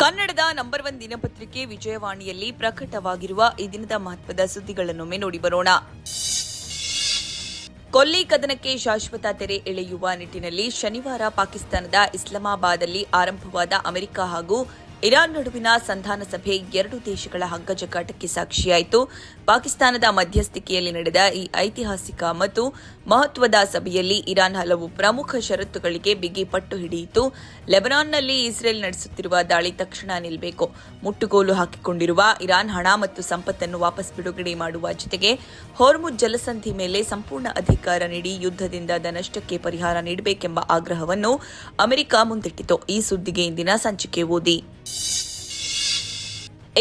ಕನ್ನಡದ ನಂಬರ್ 1 ದಿನಪತ್ರಿಕೆ ವಿಜಯವಾಣಿಯಲ್ಲಿ ಪ್ರಕಟವಾಗಿರುವ ಈ ದಿನದ ಮಹತ್ವದ ಸುದ್ದಿಗಳನ್ನೊಮ್ಮೆ ನೋಡಿ ಬರೋಣ. ಕೊಲ್ಲಿ ಕದನಕ್ಕೆ ಶಾಶ್ವತ ತೆರೆ ಎಳೆಯುವ ನಿಟ್ಟಿನಲ್ಲಿ ಶನಿವಾರ ಪಾಕಿಸ್ತಾನದ ಇಸ್ಲಾಮಾಬಾದ್ನಲ್ಲಿ ಆರಂಭವಾದ ಅಮೆರಿಕ ಹಾಗೂ ಇರಾನ್ ನಡುವಿನ ಸಂಧಾನ ಸಭೆ ಎರಡು ದೇಶಗಳ ಹಗ್ಗಜಗ್ಗಾಟಕ್ಕೆ ಸಾಕ್ಷಿಯಾಯಿತು. ಪಾಕಿಸ್ತಾನದ ಮಧ್ಯಸ್ಥಿಕೆಯಲ್ಲಿ ನಡೆದ ಈ ಐತಿಹಾಸಿಕ ಮತ್ತು ಮಹತ್ವದ ಸಭೆಯಲ್ಲಿ ಇರಾನ್ ಹಲವು ಪ್ರಮುಖ ಷರತ್ತುಗಳಿಗೆ ಬಿಗಿ ಪಟ್ಟು ಹಿಡಿಯಿತು. ಲೆಬನಾನ್ನಲ್ಲಿ ಇಸ್ರೇಲ್ ನಡೆಸುತ್ತಿರುವ ದಾಳಿ ತಕ್ಷಣ ನಿಲ್ಲಬೇಕು. ಮುಟ್ಟುಗೋಲು ಹಾಕಿಕೊಂಡಿರುವ ಇರಾನ್ ಹಣ ಮತ್ತು ಸಂಪತ್ತನ್ನು ವಾಪಸ್ ಬಿಡುಗಡೆ ಮಾಡುವ ಜೊತೆಗೆ ಹೊರ್ಮುಜ್ ಜಲಸಂಧಿ ಮೇಲೆ ಸಂಪೂರ್ಣ ಅಧಿಕಾರ ನೀಡಿ ಯುದ್ಧದಿಂದ ನಷ್ಟಕ್ಕೆ ಪರಿಹಾರ ನೀಡಬೇಕೆಂಬ ಆಗ್ರಹವನ್ನು ಅಮೆರಿಕ ಮುಂದಿಟ್ಟಿತು. ಈ ಸುದ್ದಿಗೆ ಇಂದಿನ ಸಂಚಿಕೆ ಓದಿ.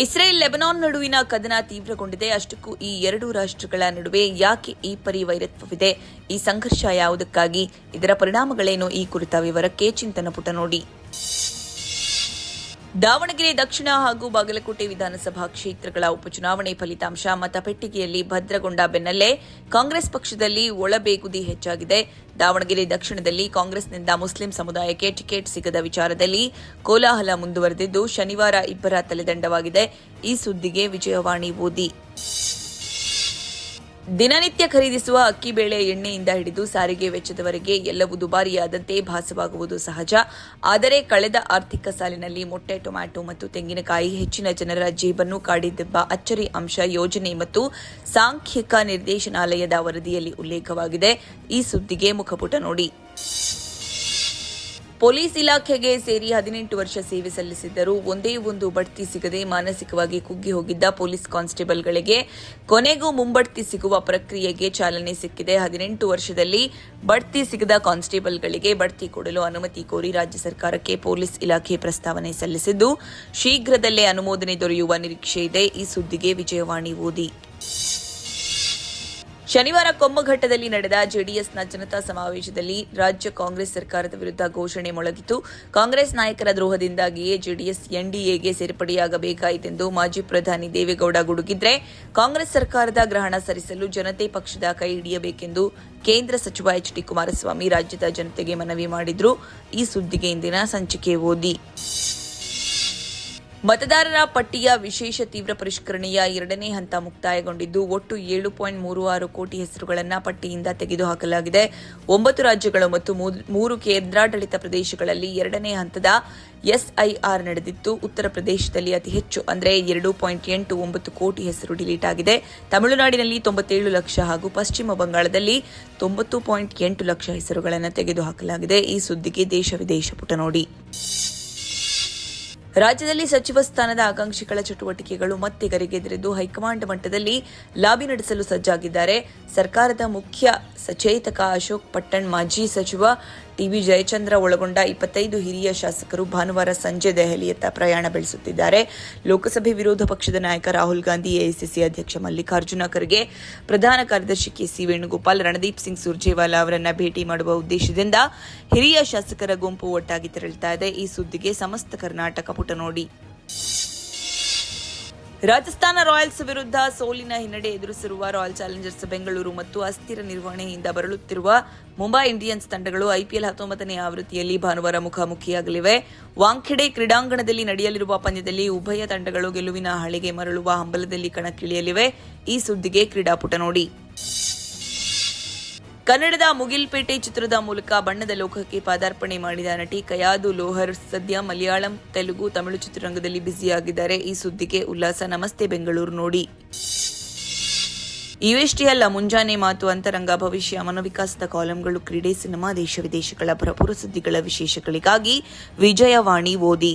ಇಸ್ರೇಲ್ ಲೆಬನಾನ್ ನಡುವಿನ ಕದನ ತೀವ್ರಗೊಂಡಿದೆ. ಅಷ್ಟಕ್ಕೂ ಈ ಎರಡು ರಾಷ್ಟ್ರಗಳ ನಡುವೆ ಯಾಕೆ ಈ ಪರಿ ವೈರತ್ವವಿದೆ? ಈ ಸಂಘರ್ಷ ಯಾವುದಕ್ಕಾಗಿ? ಇದರ ಪರಿಣಾಮಗಳೇನು? ಈ ಕುರಿತ ವಿವರಕ್ಕೆ ಚಿಂತನ ಪುಟ ನೋಡಿ. ದಾವಣಗೆರೆ ದಕ್ಷಿಣ ಹಾಗೂ ಬಾಗಲಕೋಟೆ ವಿಧಾನಸಭಾ ಕ್ಷೇತ್ರಗಳ ಉಪಚುನಾವಣೆ ಫಲಿತಾಂಶ ಮತಪೆಟ್ಟಿಗೆಯಲ್ಲಿ ಭದ್ರಗೊಂಡ ಬೆನ್ನಲ್ಲೇ ಕಾಂಗ್ರೆಸ್ ಪಕ್ಷದಲ್ಲಿ ಒಳಬೇಗುದಿ ಹೆಚ್ಚಾಗಿದೆ. ದಾವಣಗೆರೆ ದಕ್ಷಿಣದಲ್ಲಿ ಕಾಂಗ್ರೆಸ್ನಿಂದ ಮುಸ್ಲಿಂ ಸಮುದಾಯಕ್ಕೆ ಟಿಕೆಟ್ ಸಿಗದ ವಿಚಾರದಲ್ಲಿ ಕೋಲಾಹಲ ಮುಂದುವರೆದಿದ್ದು, ಶನಿವಾರ ಇಬ್ಬರ ತಲೆದಂಡವಾಗಿದೆ. ಈ ಸುದ್ದಿಗೆ ವಿಜಯವಾಣಿ ಓದಿ. ದಿನನಿತ್ಯ ಖರೀದಿಸುವ ಅಕ್ಕಿ, ಬೇಳೆ, ಎಣ್ಣೆಯಿಂದ ಹಿಡಿದು ಸಾರಿಗೆ ವೆಚ್ಚದವರೆಗೆ ಎಲ್ಲವೂ ದುಬಾರಿಯಾದಂತೆ ಭಾಸವಾಗುವುದು ಸಹಜ. ಆದರೆ ಕಳೆದ ಆರ್ಥಿಕ ಸಾಲಿನಲ್ಲಿ ಮೊಟ್ಟೆ, ಟೊಮ್ಯಾಟೊ ಮತ್ತು ತೆಂಗಿನಕಾಯಿ ಹೆಚ್ಚಿನ ಜನರ ಜೇಬನ್ನು ಕಾಡಿದೆಂಬ ಅಚ್ಚರಿ ಅಂಶ ಯೋಜನೆ ಮತ್ತು ಸಾಂಖ್ಯಿಕ ನಿರ್ದೇಶನಾಲಯದ ವರದಿಯಲ್ಲಿ ಉಲ್ಲೇಖವಾಗಿದೆ. ಈ ಸುದ್ದಿಗೆ ಮುಖಪುಟ ನೋಡಿ. ಪೊಲೀಸ್ ಇಲಾಖೆಗೆ ಸೇರಿ 18 ವರ್ಷ ಸೇವೆ ಸಲ್ಲಿಸಿದ್ದರೂ ಒಂದೇ ಒಂದು ಬಡ್ತಿ ಸಿಗದೆ ಮಾನಸಿಕವಾಗಿ ಕುಗ್ಗಿ ಹೋಗಿದ್ದ ಪೊಲೀಸ್ ಕಾನ್ಸ್ಟೇಬಲ್ಗಳಿಗೆ ಕೊನೆಗೂ ಮುಂಬಡ್ತಿ ಸಿಗುವ ಪ್ರಕ್ರಿಯೆಗೆ ಚಾಲನೆ ಸಿಕ್ಕಿದೆ. 18 ವರ್ಷದಲ್ಲಿ ಬಡ್ತಿ ಸಿಗದ ಕಾನ್ಸ್ಟೇಬಲ್ಗಳಿಗೆ ಬಡ್ತಿ ಕೊಡಲು ಅನುಮತಿ ಕೋರಿ ರಾಜ್ಯ ಸರ್ಕಾರಕ್ಕೆ ಪೊಲೀಸ್ ಇಲಾಖೆ ಪ್ರಸ್ತಾವನೆ ಸಲ್ಲಿಸಿದ್ದು, ಶೀಘ್ರದಲ್ಲೇ ಅನುಮೋದನೆ ದೊರೆಯುವ ನಿರೀಕ್ಷೆ ಇದೆ. ಈ ಸುದ್ದಿಗೆ ವಿಜಯವಾಣಿ ಓದಿ. ಶನಿವಾರ ಕೊಮ್ಮಘಟ್ಟದಲ್ಲಿ ನಡೆದ ಜೆಡಿಎಸ್ನ ಜನತಾ ಸಮಾವೇಶದಲ್ಲಿ ರಾಜ್ಯ ಕಾಂಗ್ರೆಸ್ ಸರ್ಕಾರದ ವಿರುದ್ಧ ಘೋಷಣೆ ಮೊಳಗಿತು. ಕಾಂಗ್ರೆಸ್ ನಾಯಕರ ದ್ರೋಹದಿಂದಾಗಿಯೇ ಜೆಡಿಎಸ್ ಎನ್ಡಿಎಗೆ ಸೇರ್ಪಡೆಯಾಗಬೇಕಾಯಿತೆಂದು ಮಾಜಿ ಪ್ರಧಾನಿ ದೇವೇಗೌಡ ಗುಡುಗಿದ್ರೆ, ಕಾಂಗ್ರೆಸ್ ಸರ್ಕಾರದ ಗ್ರಹಣ ಸರಿಸಲು ಜನತೆ ಪಕ್ಷದ ಕೈ ಹಿಡಿಯಬೇಕೆಂದು ಕೇಂದ್ರ ಸಚಿವ ಎಚ್ ಡಿ ಕುಮಾರಸ್ವಾಮಿ ರಾಜ್ಯದ ಜನತೆಗೆ ಮನವಿ ಮಾಡಿದ್ರು. ಈ ಸುದ್ದಿಗೆ ಇಂದಿನ ಸಂಚಿಕೆ ಓದಿ. ಮತದಾರರ ಪಟ್ಟಿಯ ವಿಶೇಷ ತೀವ್ರ ಪರಿಷ್ಕರಣೆಯ 2ನೇ ಹಂತ ಮುಕ್ತಾಯಗೊಂಡಿದ್ದು, ಒಟ್ಟು 7.36 ಕೋಟಿ ಹೆಸರುಗಳನ್ನು ಪಟ್ಟಿಯಿಂದ ತೆಗೆದುಹಾಕಲಾಗಿದೆ. 9 ರಾಜ್ಯಗಳು ಮತ್ತು 3 ಕೇಂದ್ರಾಡಳಿತ ಪ್ರದೇಶಗಳಲ್ಲಿ 2ನೇ ಹಂತದ ಎಸ್ಐಆರ್ ನಡೆದಿತ್ತು. ಉತ್ತರ ಪ್ರದೇಶದಲ್ಲಿ ಅತಿ ಹೆಚ್ಚು ಅಂದರೆ 2.89 ಕೋಟಿ ಹೆಸರು ಡಿಲೀಟ್ ಆಗಿದೆ. ತಮಿಳುನಾಡಿನಲ್ಲಿ 97 ಲಕ್ಷ ಹಾಗೂ ಪಶ್ಚಿಮ ಬಂಗಾಳದಲ್ಲಿ 90.8 ಲಕ್ಷ ಹೆಸರುಗಳನ್ನು ತೆಗೆದುಹಾಕಲಾಗಿದೆ. ಈ ಸುದ್ದಿಗೆ ದೇಶ ವಿದೇಶ ಪುಟ ನೋಡಿ. ರಾಜ್ಯದಲ್ಲಿ ಸಚಿವ ಸ್ಥಾನದ ಆಕಾಂಕ್ಷಿಗಳ ಚಟುವಟಿಕೆಗಳು ಮತ್ತೆ ಗರಿಗೆದರಿದ್ದು ಹೈಕಮಾಂಡ್ ಮಟ್ಟದಲ್ಲಿ ಲಾಬಿ ನಡೆಸಲು ಸಜ್ಜಾಗಿದ್ದಾರೆ. ಸರ್ಕಾರದ ಮುಖ್ಯ ಸಚೇತಕ ಅಶೋಕ್ ಪಟ್ಟಣ್, ಮಾಜಿ ಸಚಿವ ಟಿಬಿ ಜಯಚಂದ್ರ ಒಳಗೊಂಡ 25 ಹಿರಿಯ ಶಾಸಕರು ಭಾನುವಾರ ಸಂಜೆ ದೆಹಲಿಯತ್ತ ಪ್ರಯಾಣ ಬೆಳೆಸುತ್ತಿದ್ದಾರೆ. ಲೋಕಸಭೆ ವಿರೋಧ ಪಕ್ಷದ ನಾಯಕ ರಾಹುಲ್ ಗಾಂಧಿ, ಎಐಸಿಸಿ ಅಧ್ಯಕ್ಷ ಮಲ್ಲಿಕಾರ್ಜುನ ಖರ್ಗೆ, ಪ್ರಧಾನ ಕಾರ್ಯದರ್ಶಿ ಕೆಸಿ ವೇಣುಗೋಪಾಲ್, ರಣದೀಪ್ ಸಿಂಗ್ ಸುರ್ಜೇವಾಲಾ ಅವರನ್ನ ಭೇಟಿ ಮಾಡುವ ಉದ್ದೇಶದಿಂದ ಹಿರಿಯ ಶಾಸಕರ ಗುಂಪು ಒಟ್ಟಾಗಿ ತೆರಳುತ್ತಾ ಇದೆ. ಈ ಸುದ್ದಿಗೆ ಸಮಸ್ತ ಕರ್ನಾಟಕ ಪುಟ ನೋಡಿ. ರಾಜಸ್ಥಾನ ರಾಯಲ್ಸ್ ವಿರುದ್ಧ ಸೋಲಿನ ಹಿನ್ನಡೆ ಎದುರಿಸಿರುವ ರಾಯಲ್ ಚಾಲೆಂಜರ್ಸ್ ಬೆಂಗಳೂರು ಮತ್ತು ಅಸ್ಥಿರ ನಿರ್ವಹಣೆಯಿಂದ ಬರಲುತ್ತಿರುವ ಮುಂಬೈ ಇಂಡಿಯನ್ಸ್ ತಂಡಗಳು ಐಪಿಎಲ್ 19ನೇ ಆವೃತ್ತಿಯಲ್ಲಿ ಭಾನುವಾರ ಮುಖಾಮುಖಿಯಾಗಲಿವೆ. ವಾಂಖೆಡೆ ಕ್ರೀಡಾಂಗಣದಲ್ಲಿ ನಡೆಯಲಿರುವ ಪಂದ್ಯದಲ್ಲಿ ಉಭಯ ತಂಡಗಳು ಗೆಲುವಿನ ಹಳಿಗೆ ಮರಳುವ ಹಂಬಲದಲ್ಲಿ ಕಣಕ್ಕಿಳಿಯಲಿವೆ. ಈ ಸುದ್ದಿಗೆ ಕ್ರೀಡಾಪುಟ ನೋಡಿ. ಕನ್ನಡದ ಮುಗಿಲ್ಪೇಟೆ ಚಿತ್ರದ ಮೂಲಕ ಬಣ್ಣದ ಲೋಕಕ್ಕೆ ಪಾದಾರ್ಪಣೆ ಮಾಡಿದ ನಟಿ ಕಯಾದು ಲೋಹರ್ ಸದ್ಯ ಮಲಯಾಳಂ, ತೆಲುಗು, ತಮಿಳು ಚಿತ್ರರಂಗದಲ್ಲಿ ಬ್ಯುಸಿಯಾಗಿದ್ದಾರೆ. ಈ ಸುದ್ದಿಗೆ ಉಲ್ಲಾಸ. ನಮಸ್ತೆ ಬೆಂಗಳೂರು ನೋಡಿ. ಇವೆಷ್ಟೇ ಅಲ್ಲ, ಮುಂಜಾನೆ ಮಾತು, ಅಂತರಂಗ, ಭವಿಷ್ಯ, ಮನೋವಿಕಾಸದ ಕಾಲಂಗಳು, ಕ್ರೀಡೆ, ಸಿನಿಮಾ, ದೇಶ ವಿದೇಶಗಳ ಭರಪೂರ ಸುದ್ದಿಗಳ ವಿಶೇಷಗಳಿಗಾಗಿ ವಿಜಯವಾಣಿ ಓದಿ.